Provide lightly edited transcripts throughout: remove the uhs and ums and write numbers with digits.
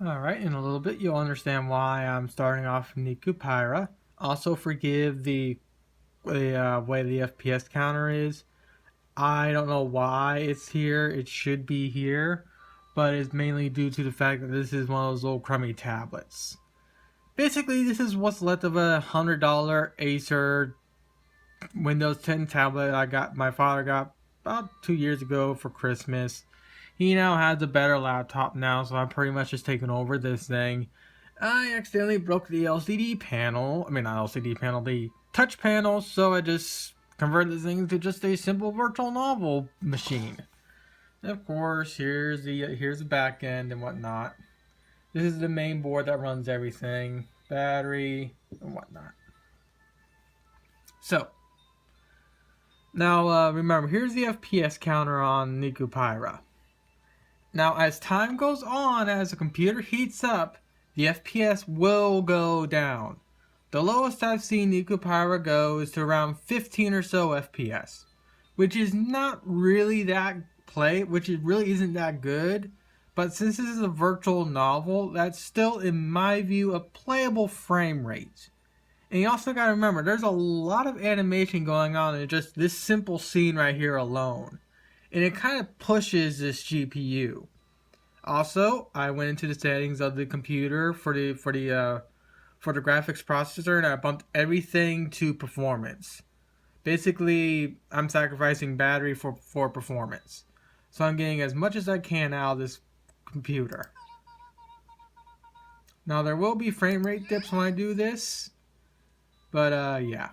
Alright, in a little bit you'll understand why I'm starting off Niku Pyra. Also forgive the way the FPS counter is. I don't know why it's here. It should be here, but it's mainly due to the fact that this is one of those old crummy tablets. Basically, this is what's left of a $100 Acer Windows 10 tablet my father got about 2 years ago for Christmas. He now has a better laptop now, so I'm pretty much just taking over this thing. I accidentally broke the LCD panel. I mean, not LCD panel, the touch panel, so I just converted this thing to just a simple virtual novel machine. And of course, here's the back end and whatnot. This is the main board that runs everything, battery and whatnot. So, now remember, here's the FPS counter on Niku Pyra. Now, as time goes on, as the computer heats up, the FPS will go down. The lowest I've seen Niku Pyra go is to around 15 or so FPS, which is not really which really isn't that good. But since this is a virtual novel, that's still, in my view, a playable frame rate. And you also gotta remember, there's a lot of animation going on in just this simple scene right here alone. And it kind of pushes this GPU. Also, I went into the settings of the computer for the graphics processor, and I bumped everything to performance. Basically, I'm sacrificing battery for performance. So I'm getting as much as I can out of this computer. Now, there will be frame rate dips when I do this, but yeah.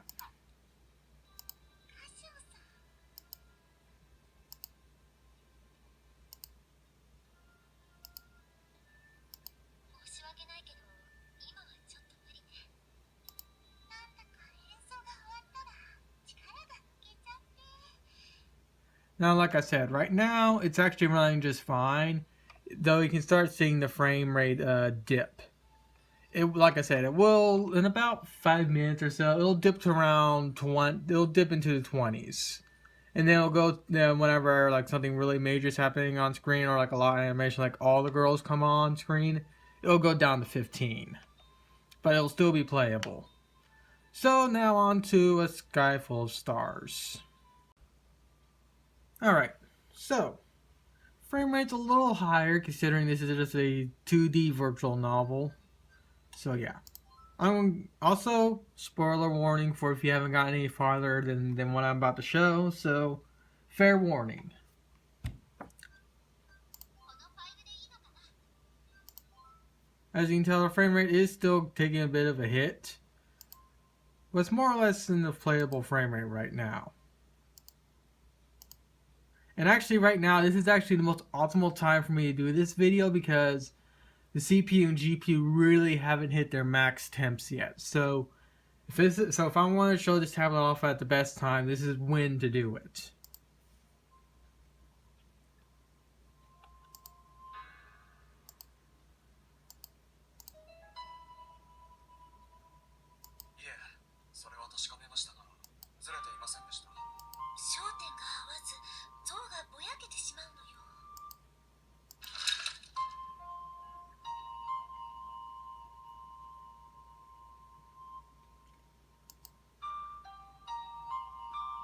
Now, like I said, right now it's actually running just fine, though you can start seeing the frame rate dip. Like I said, it will in about 5 minutes or so. It'll dip to around 20. It'll dip into the 20s, and then it'll go whenever like something really major is happening on screen, or like a lot of animation, like all the girls come on screen. It'll go down to 15, but it'll still be playable. So now on to A Sky Full of Stars. Alright, so frame rate's a little higher considering this is just a 2D virtual novel. So yeah. Also, spoiler warning for if you haven't gotten any farther than what I'm about to show, so fair warning. As you can tell, the frame rate is still taking a bit of a hit, but it's more or less in the playable frame rate right now. And actually right now, this is actually the most optimal time for me to do this video because the CPU and GPU really haven't hit their max temps yet. So if I want to show this tablet off at the best time, this is when to do it.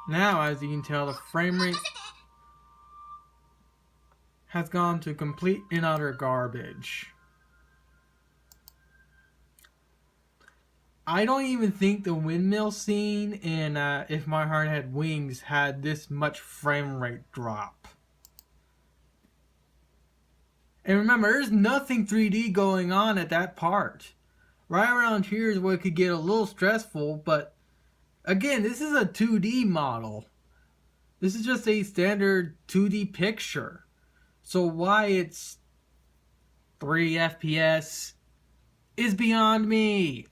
Now, as you can tell, the frame rate has gone to complete and utter garbage. I don't even think the windmill scene in If My Heart Had Wings had this much frame rate drop. And remember, there's nothing 3D going on at that part. Right around here is where it could get a little stressful, but again, this is a 2D model. This is just a standard 2D picture. So why it's 3 FPS is beyond me.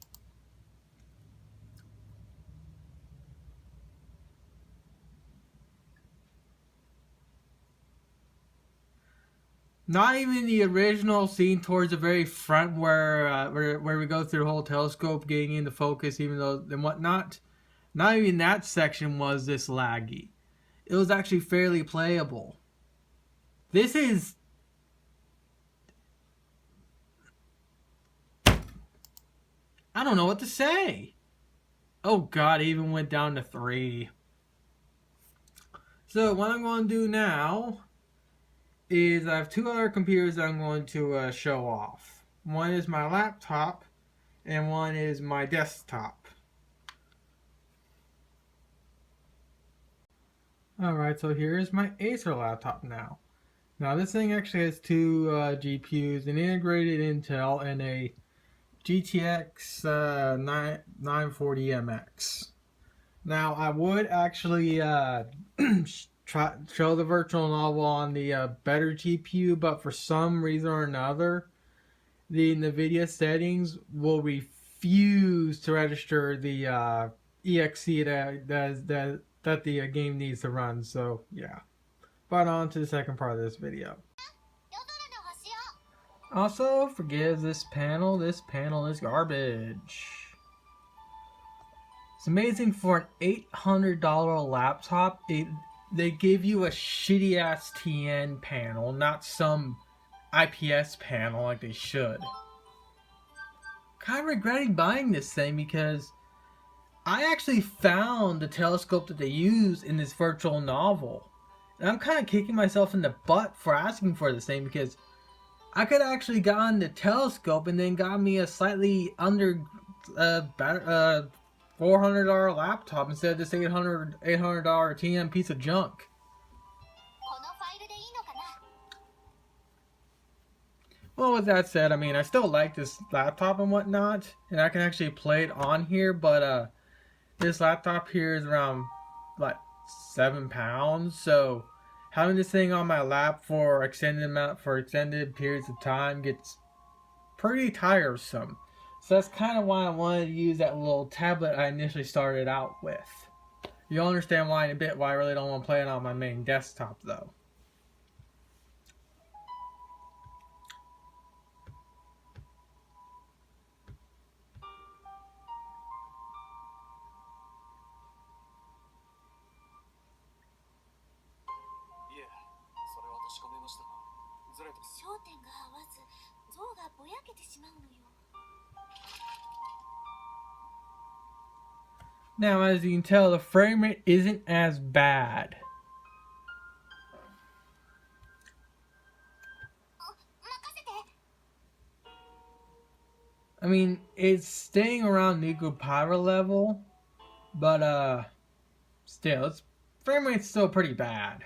Not even the original scene towards the very front where we go through the whole telescope getting into focus, even though and whatnot. Not even that section was this laggy. It was actually fairly playable. This is I don't know what to say. Oh god, it even went down to 3. So what I'm going to do now is I have 2 other computers that I'm going to show off. One is my laptop and one is my desktop. Alright, so here's my Acer laptop now. Now this thing actually has 2 GPUs, an integrated Intel and a GTX 940MX. Now I would actually show the virtual novel on the better GPU, but for some reason or another, the NVIDIA settings will refuse to register the exe that the game needs to run. So yeah. But on to the second part of this video. Also, forgive this panel. This panel is garbage. It's amazing for an $800 laptop. They give you a shitty ass TN panel, not some IPS panel like they should. Kind of regretting buying this thing because I actually found the telescope that they use in this virtual novel. And I'm kind of kicking myself in the butt for asking for this thing because I could have actually gotten the telescope and then got me a slightly under $400 laptop instead of this $800 TN piece of junk. Well, with that said, I mean, I still like this laptop and whatnot, and I can actually play it on here, but this laptop here is around, like, 7 pounds, so having this thing on my lap for extended periods of time gets pretty tiresome. So that's kind of why I wanted to use that little tablet I initially started out with. You'll understand why in a bit, why I really don't want to play it on my main desktop, though. Now, as you can tell, the frame rate isn't as bad. I mean, it's staying around NekoPyra level, but still, its frame rate's still pretty bad.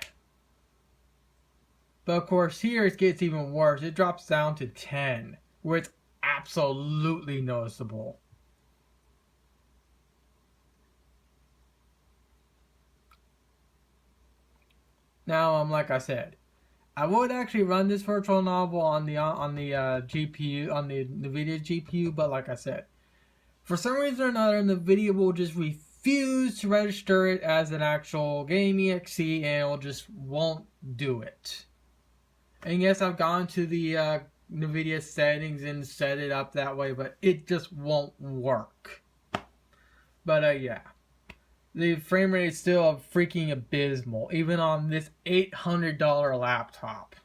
But of course, here it gets even worse. It drops down to 10, where it's absolutely noticeable. Now, like I said, I would actually run this virtual novel on the GPU, on the NVIDIA GPU, but like I said, for some reason or another, NVIDIA will just refuse to register it as an actual game exe, and it will just won't do it. And yes, I've gone to the NVIDIA settings and set it up that way, but it just won't work. But yeah. The frame rate is still freaking abysmal, even on this $800 laptop.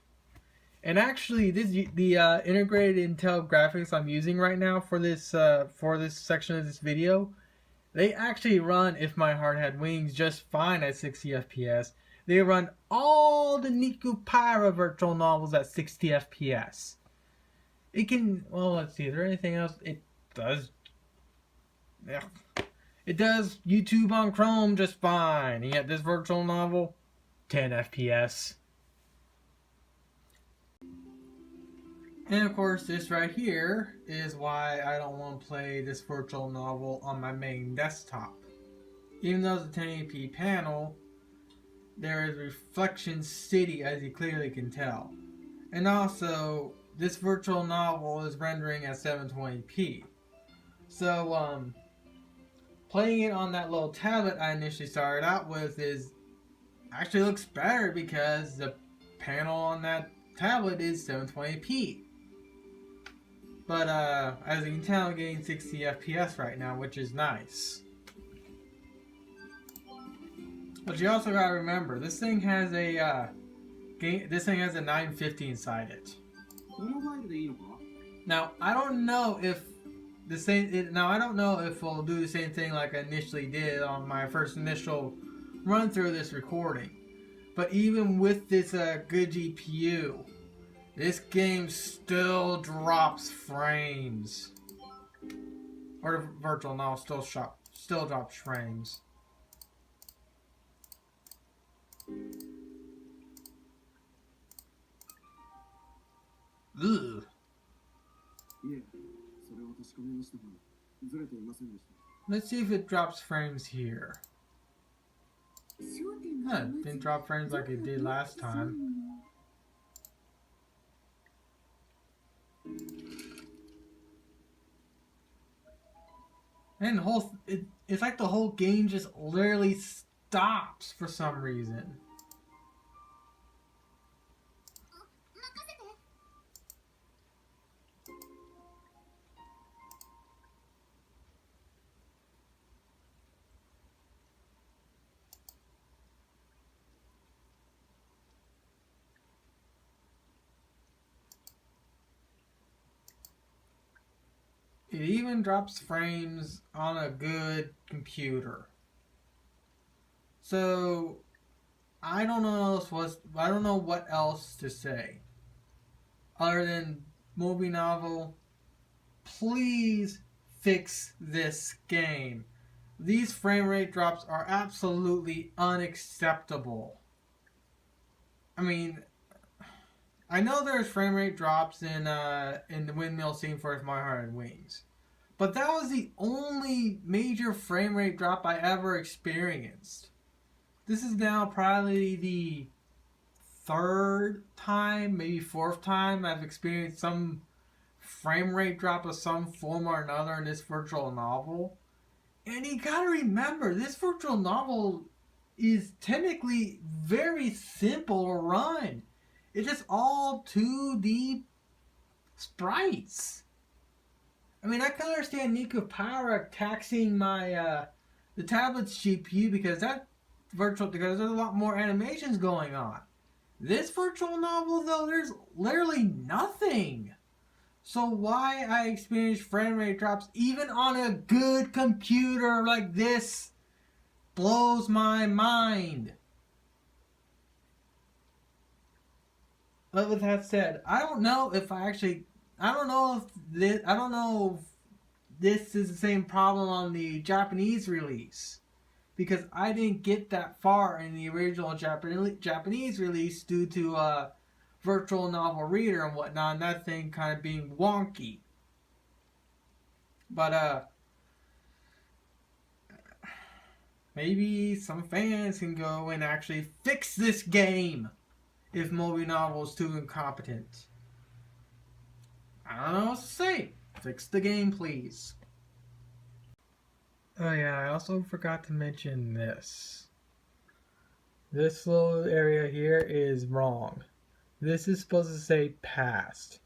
And actually, the integrated Intel graphics I'm using right now for this section of this video, they actually run If My Heart Had Wings just fine at 60 FPS. They run all the NekoPyra virtual novels at 60 FPS. It can, well, let's see, is there anything else? It does. Yeah. It does YouTube on Chrome just fine. And yet this virtual novel, 10 FPS. And of course, this right here is why I don't want to play this virtual novel on my main desktop. Even though it's a 1080p panel, there is reflection city, as you clearly can tell. And also, this virtual novel is rendering at 720p. So, playing it on that little tablet I initially started out with actually looks better because the panel on that tablet is 720p. But as you can tell, I'm getting 60 FPS right now, which is nice. But you also gotta remember, this thing has a 950 inside it. Now, I don't know if the same. Now I don't know if it'll do the same thing like I initially did on my first initial run through this recording. But even with this good GPU, this game still drops frames. Or the virtual now still drops frames. Ugh. Let's see if it drops frames here. Huh, didn't drop frames like it did last time. And it's like the whole game just literally stops for some reason. It even drops frames on a good computer. So I don't know what else to say other than Movie Novel. Please fix this game. These frame rate drops are absolutely unacceptable. I mean, I know there's frame rate drops in the windmill scene for My Heart and Wings, but that was the only major frame rate drop I ever experienced. This is now probably the third time, maybe fourth time I've experienced some frame rate drop of some form or another in this virtual novel. And you gotta remember, this virtual novel is technically very simple to run. It's just all 2D sprites. I mean, I can understand Nikupara taxing my the tablet's GPU because there's a lot more animations going on. This virtual novel, though, there's literally nothing. So why I experience frame rate drops even on a good computer like this blows my mind. But with that said, I don't know if this is the same problem on the Japanese release, because I didn't get that far in the original Japanese release due to virtual novel reader and whatnot, and that thing kind of being wonky. But maybe some fans can go and actually fix this game if Movie Novel is too incompetent. I don't know what to say. Fix the game, please. Oh yeah, I also forgot to mention this. This little area here is wrong. This is supposed to say past,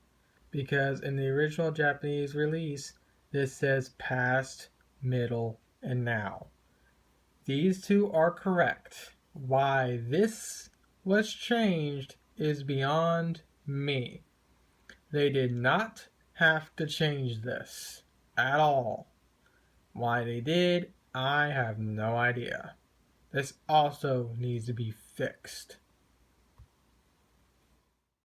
because in the original Japanese release, this says past, middle, and now. These two are correct. Why this was changed is beyond me. They did not have to change this at all. Why they did, I have no idea. This also needs to be fixed.